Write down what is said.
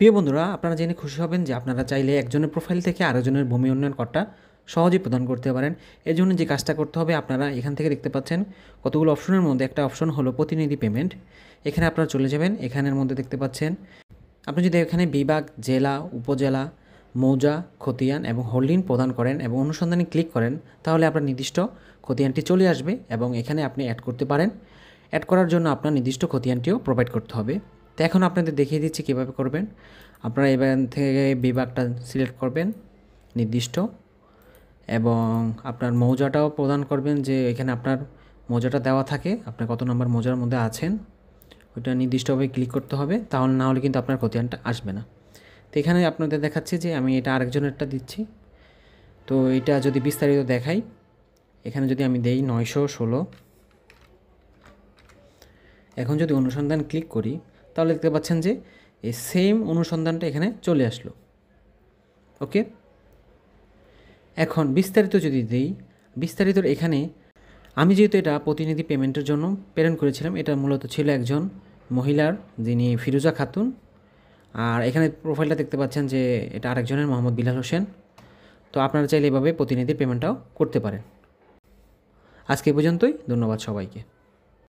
প্রিয় বন্ধুরা, আপনারা জেনে খুশি হবেন যে আপনারা চাইলে একজনের প্রোফাইল থেকে আরেকজনের ভূমি উন্নয়ন কার্ডটা সহজেই প্রদান করতে পারেন। এর জন্য যে কাজটা করতে হবে, আপনারা এখান থেকে দেখতে পাচ্ছেন কতগুলো অপশনের মধ্যে একটা অপশন হলো প্রতিনিধি পেমেন্ট। এখানে আপনারা চলে যাবেন। এখানের মধ্যে দেখতে পাচ্ছেন আপনি যদি এখানে বিভাগ, জেলা, উপজেলা, মৌজা, খতিয়ান এবং হোল্ডিং প্রদান করেন এবং অনুসন্ধানে ক্লিক করেন, তাহলে আপনার নির্দিষ্ট খতিয়ানটি চলে আসবে এবং এখানে আপনি অ্যাড করতে পারেন। অ্যাড করার জন্য আপনার নির্দিষ্ট খতিয়ানটিও প্রোভাইড করতে হবে। তো এখন আপনাদের দেখিয়ে দিচ্ছি কীভাবে করবেন। আপনারা এখান থেকে বিভাগটা সিলেক্ট করবেন নির্দিষ্ট, এবং আপনার মৌজাটাও প্রদান করবেন, যে এখানে আপনার মৌজাটা দেওয়া থাকে, আপনি কত নম্বর মৌজার মধ্যে আছেন ওইটা নির্দিষ্টভাবে ক্লিক করতে হবে, তাহলে না হলে কিন্তু আপনার খতিয়ানটা আসবে না। তো এখানে আপনাদের দেখাচ্ছি যে আমি এটা আরেকজনেরটা দিচ্ছি। তো এটা যদি বিস্তারিত দেখাই, এখানে যদি আমি দেই 916, এখন যদি অনুসন্ধান ক্লিক করি তাহলে দেখতে পাচ্ছেন যে এই সেম অনুসন্ধানটা এখানে চলে আসলো। ওকে, এখন বিস্তারিত যদি দিই, বিস্তারিত এখানে আমি যেহেতু এটা প্রতিনিধি পেমেন্টের জন্য প্রেরণ করেছিলাম, এটা মূলত ছিল একজন মহিলার, যিনি ফিরোজা খাতুন। আর এখানে প্রোফাইলটা দেখতে পাচ্ছেন যে এটা আরেকজনের, মোহাম্মদ বিলাল হোসেন। তো আপনারা চাইলে এভাবে প্রতিনিধি পেমেন্টটাও করতে পারেন। আজকে এই পর্যন্তই, ধন্যবাদ সবাইকে।